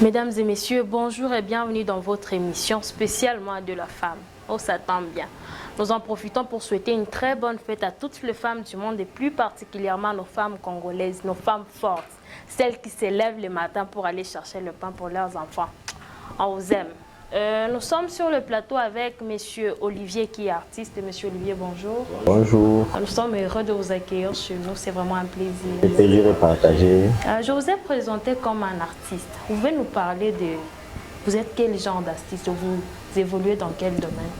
Mesdames et messieurs, bonjour et bienvenue dans votre émission spécialement de la femme. Oh, ça tombe bien. Nous en profitons pour souhaiter une très bonne fête à toutes les femmes du monde et plus particulièrement nos femmes congolaises, nos femmes fortes, celles qui se lèvent le matin pour aller chercher le pain pour leurs enfants. On vous aime. Nous sommes sur le plateau avec Monsieur Olivier qui est artiste. Monsieur Olivier, bonjour. Bonjour. Nous sommes heureux de vous accueillir chez nous, c'est vraiment un plaisir. Le plaisir est partagé. Je vous ai présenté comme un artiste. Vous pouvez nous parler de... Vous êtes quel genre d'artiste? Vous évoluez dans quel domaine?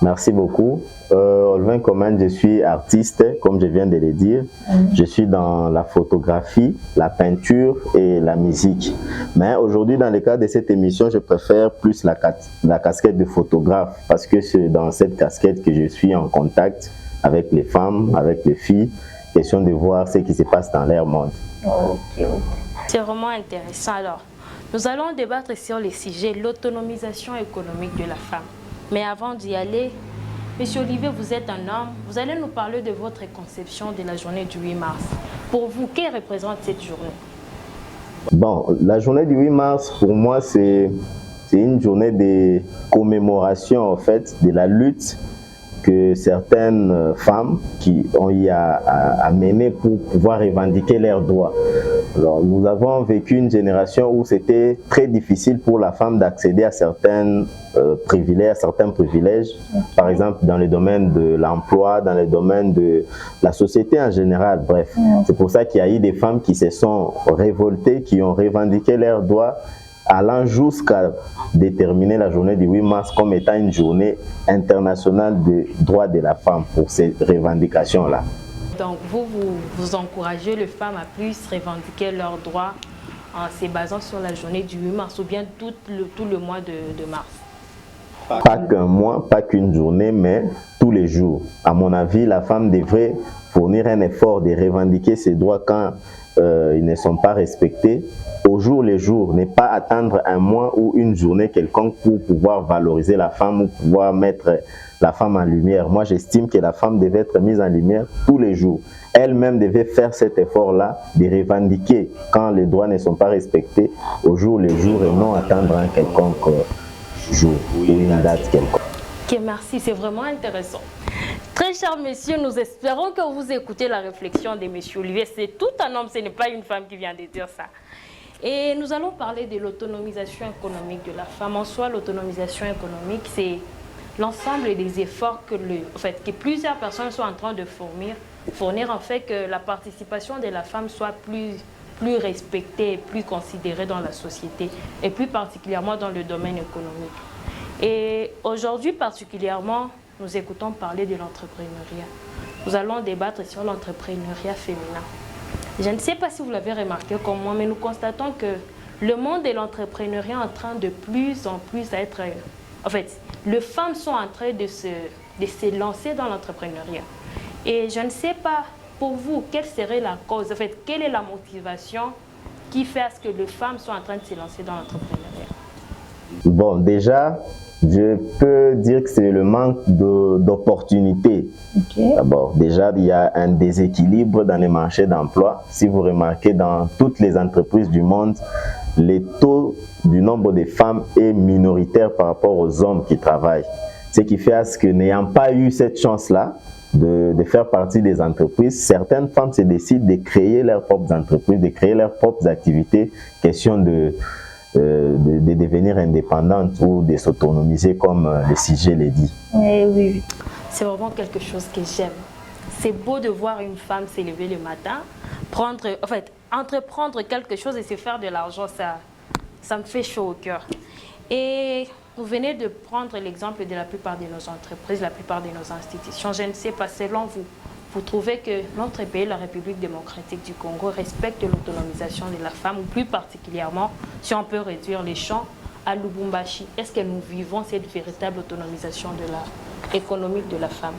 Merci beaucoup. Olvin Coman, je suis artiste, comme je viens de le dire. Je suis dans la photographie, la peinture et la musique. Mais aujourd'hui, dans le cadre de cette émission, je préfère plus la casquette de photographe parce que c'est dans cette casquette que je suis en contact avec les femmes, avec les filles. Question de voir ce qui se passe dans leur monde. Ok. C'est vraiment intéressant. Alors, nous allons débattre sur le sujet l'autonomisation économique de la femme. Mais avant d'y aller, Monsieur Olivier, vous êtes un homme. Vous allez nous parler de votre conception de la journée du 8 mars. Pour vous, qu'elle représente cette journée? Bon, la journée du 8 mars, pour moi, c'est une journée de commémoration, en fait, de la lutte que certaines femmes qui ont eu à mener pour pouvoir revendiquer leurs droits. Alors, nous avons vécu une génération où c'était très difficile pour la femme d'accéder à certains privilèges, par exemple dans le domaine de l'emploi, dans le domaine de la société en général, bref. C'est pour ça qu'il y a eu des femmes qui se sont révoltées, qui ont revendiqué leurs droits, allant jusqu'à déterminer la journée du 8 mars comme étant une journée internationale des droits de la femme pour ces revendications-là. Donc vous encouragez les femmes à plus revendiquer leurs droits en se basant sur la journée du 8 mars ou bien tout le mois de mars? Pas qu'un mois, pas qu'une journée, mais tous les jours. À mon avis, la femme devrait fournir un effort de revendiquer ses droits quand ils ne sont pas respectés au jour le jour, ne pas attendre un mois ou une journée quelconque pour pouvoir valoriser la femme ou pouvoir mettre la femme en lumière. Moi, j'estime que la femme devait être mise en lumière tous les jours. Elle-même devait faire cet effort-là de revendiquer quand les droits ne sont pas respectés au jour le jour et non attendre un quelconque jour ou une date quelconque. Ok, merci, c'est vraiment intéressant. Très chers messieurs, nous espérons que vous écoutez la réflexion de monsieur Olivier. C'est tout un homme, ce n'est pas une femme qui vient de dire ça. Et nous allons parler de l'autonomisation économique de la femme. En soi, l'autonomisation économique, c'est l'ensemble des efforts que plusieurs personnes sont en train de fournir en fait que la participation de la femme soit plus respectée et plus considérée dans la société, et plus particulièrement dans le domaine économique. Et aujourd'hui particulièrement, nous écoutons parler de l'entrepreneuriat. Nous allons débattre sur l'entrepreneuriat féminin. Je ne sais pas si vous l'avez remarqué comme moi, mais nous constatons que le monde de l'entrepreneuriat est en train de plus en plus être... En fait, les femmes sont en train de se lancer dans l'entrepreneuriat. Et je ne sais pas, pour vous, quelle serait la cause? En fait, quelle est la motivation qui fait à ce que les femmes soient en train de se lancer dans l'entrepreneuriat? Bon, déjà, je peux dire que c'est le manque d'opportunités. Okay. D'abord, déjà, il y a un déséquilibre dans les marchés d'emploi. Si vous remarquez, dans toutes les entreprises du monde, le taux du nombre de femmes est minoritaire par rapport aux hommes qui travaillent. Ce qui fait à ce que, n'ayant pas eu cette chance-là de faire partie des entreprises, certaines femmes se décident de créer leurs propres entreprises, de créer leurs propres activités, question de devenir indépendante ou de s'autonomiser comme le sujet l'a dit. Oui. C'est vraiment quelque chose que j'aime. C'est beau de voir une femme s'élever le matin, entreprendre quelque chose et se faire de l'argent, ça me fait chaud au cœur. Et vous venez de prendre l'exemple de la plupart de nos entreprises, la plupart de nos institutions. Je ne sais pas, selon vous, vous trouvez que notre pays, la République démocratique du Congo, respecte l'autonomisation de la femme, ou plus particulièrement, si on peut réduire les champs, à Lubumbashi? Est-ce que nous vivons cette véritable autonomisation économique de la femme?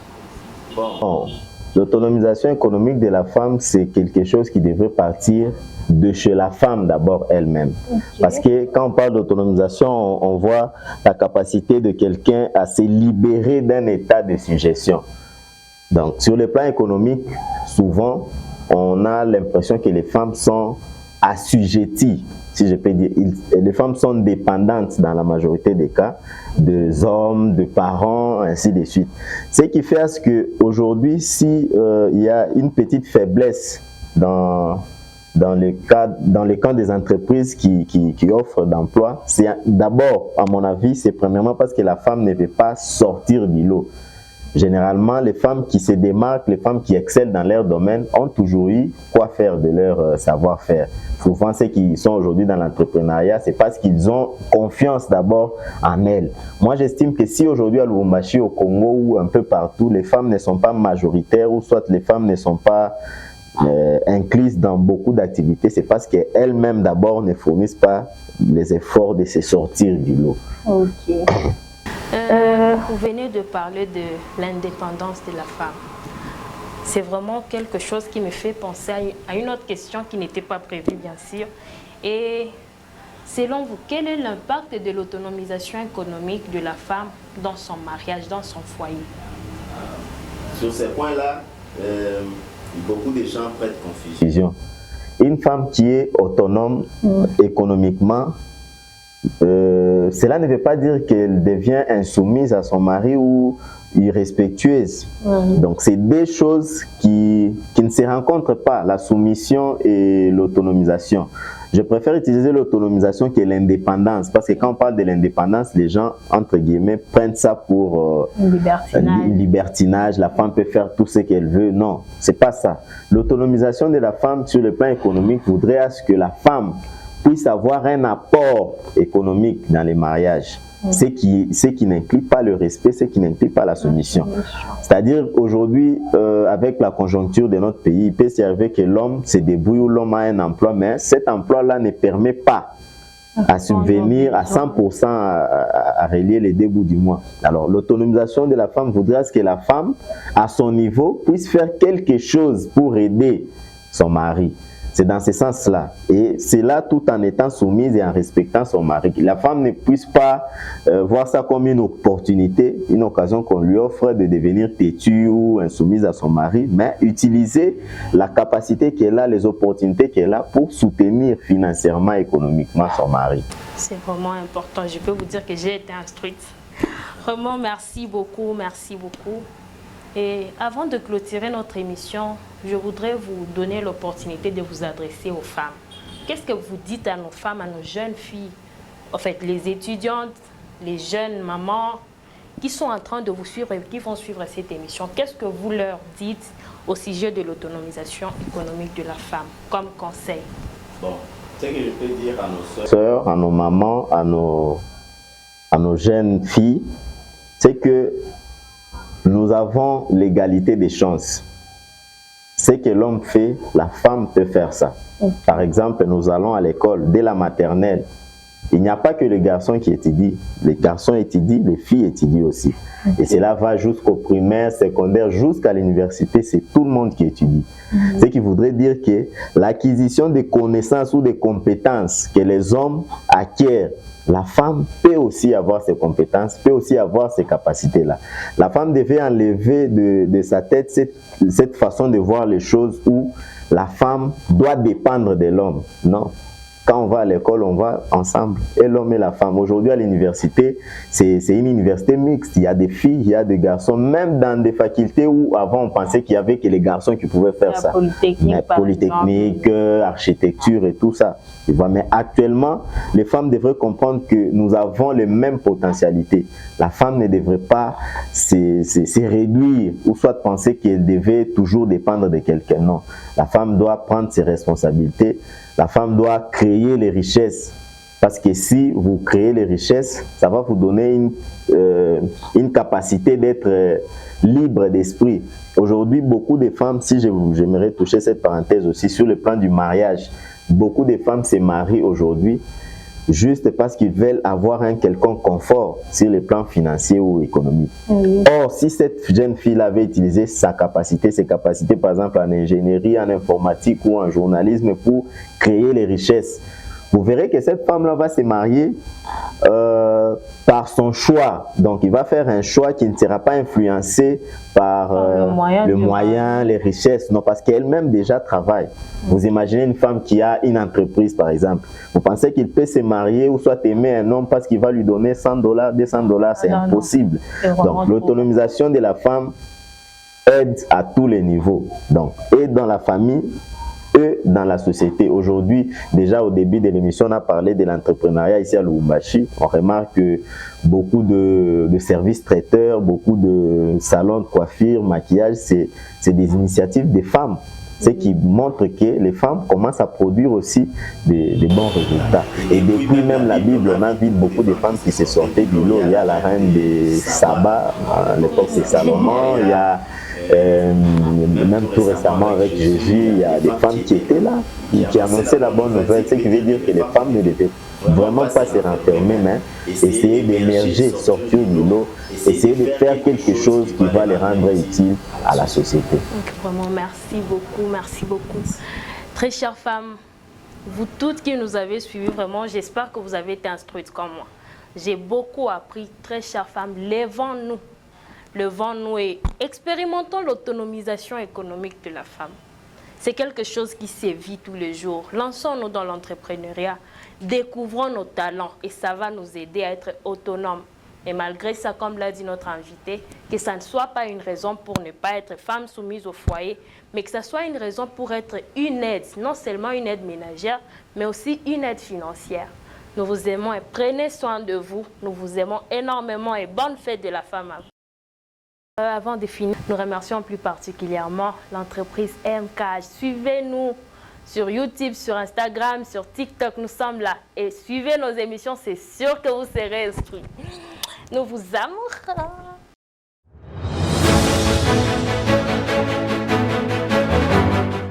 Bon, l'autonomisation économique de la femme, c'est quelque chose qui devrait partir de chez la femme d'abord elle-même. Okay. Parce que quand on parle d'autonomisation, on voit la capacité de quelqu'un à se libérer d'un état de suggestion. Donc, sur le plan économique, souvent, on a l'impression que les femmes sont assujetties, si je peux dire. Les femmes sont dépendantes dans la majorité des cas des hommes, de parents, ainsi de suite. Ce qui fait à ce qu'aujourd'hui, si il y a une petite faiblesse dans le camp des entreprises qui offrent d'emploi, c'est d'abord, à mon avis, c'est premièrement parce que la femme ne veut pas sortir du lot. Généralement, les femmes qui se démarquent, les femmes qui excellent dans leur domaine ont toujours eu quoi faire de leur savoir-faire. Souvent, ceux qui sont aujourd'hui dans l'entrepreneuriat, c'est parce qu'ils ont confiance d'abord en elles. Moi, j'estime que si aujourd'hui à Lubumbashi, au Congo ou un peu partout, les femmes ne sont pas majoritaires ou soit les femmes ne sont pas incluses dans beaucoup d'activités, c'est parce qu'elles-mêmes d'abord ne fournissent pas les efforts de se sortir du lot. Ok. Vous venez de parler de l'indépendance de la femme. C'est vraiment quelque chose qui me fait penser à une autre question qui n'était pas prévue, bien sûr. Et selon vous, quel est l'impact de l'autonomisation économique de la femme dans son mariage, dans son foyer? Sur ces points-là, beaucoup de gens prêtent confusion. Une femme qui est autonome économiquement, cela ne veut pas dire qu'elle devient insoumise à son mari ou irrespectueuse. Donc c'est deux choses qui ne se rencontrent pas, la soumission et l'autonomisation. Je préfère utiliser l'autonomisation que l'indépendance, parce que quand on parle de l'indépendance, les gens, entre guillemets, prennent ça pour libertinage. La femme peut faire tout ce qu'elle veut. Non, c'est pas ça. L'autonomisation de la femme sur le plan économique voudrait à ce que la femme puisse avoir un apport économique dans les mariages. Ce qui n'inclut pas le respect, ce qui n'inclut pas la soumission. C'est-à-dire aujourd'hui, avec la conjoncture de notre pays, il peut s'arriver que l'homme se débrouille ou l'homme a un emploi, mais cet emploi-là ne permet pas à subvenir à 100% à relier les deux bouts du mois. Alors l'autonomisation de la femme voudrait que la femme, à son niveau, puisse faire quelque chose pour aider son mari. C'est dans ce sens-là. Et c'est là tout en étant soumise et en respectant son mari. La femme ne puisse pas voir ça comme une opportunité, une occasion qu'on lui offre de devenir têtue ou insoumise à son mari, mais utiliser la capacité qu'elle a, les opportunités qu'elle a pour soutenir financièrement, économiquement son mari. C'est vraiment important. Je peux vous dire que j'ai été instruite. Vraiment, merci beaucoup, merci beaucoup. Et avant de clôturer notre émission, je voudrais vous donner l'opportunité de vous adresser aux femmes. Qu'est-ce que vous dites à nos femmes, à nos jeunes filles, en fait, les étudiantes, les jeunes mamans qui sont en train de vous suivre et qui vont suivre cette émission? Qu'est-ce que vous leur dites au sujet de l'autonomisation économique de la femme comme conseil? Bon, ce que je peux dire à nos sœurs, à nos mamans, à nos jeunes filles, c'est que nous avons l'égalité des chances. Ce que l'homme fait, la femme peut faire ça. Par exemple, nous allons à l'école, dès la maternelle. Il n'y a pas que les garçons qui étudient. Les garçons étudient, les filles étudient aussi. Et cela va jusqu'au primaire, secondaire, jusqu'à l'université. C'est tout le monde qui étudie. Ce qui voudrait dire que l'acquisition des connaissances ou des compétences que les hommes acquièrent, la femme peut aussi avoir ces compétences, peut aussi avoir ces capacités-là. La femme devait enlever de sa tête cette façon de voir les choses où la femme doit dépendre de l'homme. Non. Quand on va à l'école, on va ensemble, et l'homme et la femme. Aujourd'hui, à l'université, c'est une université mixte. Il y a des filles, il y a des garçons, même dans des facultés où avant on pensait qu'il y avait que les garçons qui pouvaient faire ça. Polytechnique, architecture et tout ça. Tu vois, mais actuellement, les femmes devraient comprendre que nous avons les mêmes potentialités. La femme ne devrait pas se réduire ou soit penser qu'elle devait toujours dépendre de quelqu'un. Non, la femme doit prendre ses responsabilités. La femme doit créer les richesses, parce que si vous créez les richesses, ça va vous donner une capacité d'être libre d'esprit. Aujourd'hui, beaucoup de femmes, si j'aimerais toucher cette parenthèse aussi, sur le plan du mariage, beaucoup de femmes se marient aujourd'hui juste parce qu'ils veulent avoir un quelconque confort sur le plan financier ou économique. Or, si cette jeune fille avait utilisé ses capacités par exemple en ingénierie, en informatique ou en journalisme pour créer les richesses, vous verrez que cette femme-là va se marier par son choix. Donc, il va faire un choix qui ne sera pas influencé par le moyen, les richesses. Non, parce qu'elle-même déjà travaille. Vous imaginez une femme qui a une entreprise, par exemple. Vous pensez qu'il peut se marier ou soit aimer un homme parce qu'il va lui donner $100, $200, c'est impossible. Donc, l'autonomisation de la femme aide à tous les niveaux. Donc, aide dans la famille, et dans la société. Aujourd'hui, déjà au début de l'émission, on a parlé de l'entrepreneuriat ici à Lubumbashi. On remarque que beaucoup de services traiteurs, beaucoup de salons de coiffure, maquillage, c'est des initiatives des femmes. Ce qui montre que les femmes commencent à produire aussi des bons résultats. Et depuis même la Bible, on invite beaucoup de femmes qui se sortaient du lot. Il y a la reine de Saba, à l'époque c'est Salomon, il y a même tout récemment avec Jésus, il y a des femmes qui étaient là, qui annonçaient la bonne nouvelle, ce qui veut dire que les femmes ne devaient vraiment pas se renfermer, mais essayer d'émerger, sortir du lot, essayer de faire quelque chose qui va les rendre utiles à la société. Donc, vraiment, merci beaucoup, merci beaucoup. Très chères femmes, vous toutes qui nous avez suivis, vraiment, j'espère que vous avez été instruites comme moi. J'ai beaucoup appris, très chères femmes, levons-nous et expérimentons l'autonomisation économique de la femme. C'est quelque chose qui sévit tous les jours. Lançons-nous dans l'entrepreneuriat, découvrons nos talents et ça va nous aider à être autonomes. Et malgré ça, comme l'a dit notre invité, que ça ne soit pas une raison pour ne pas être femme soumise au foyer, mais que ça soit une raison pour être une aide, non seulement une aide ménagère, mais aussi une aide financière. Nous vous aimons et prenez soin de vous. Nous vous aimons énormément et bonne fête de la femme à vous. Avant de finir, nous remercions plus particulièrement l'entreprise MK. Suivez-nous sur YouTube, sur Instagram, sur TikTok, nous sommes là. Et suivez nos émissions, c'est sûr que vous serez instruits. Nous vous amourons.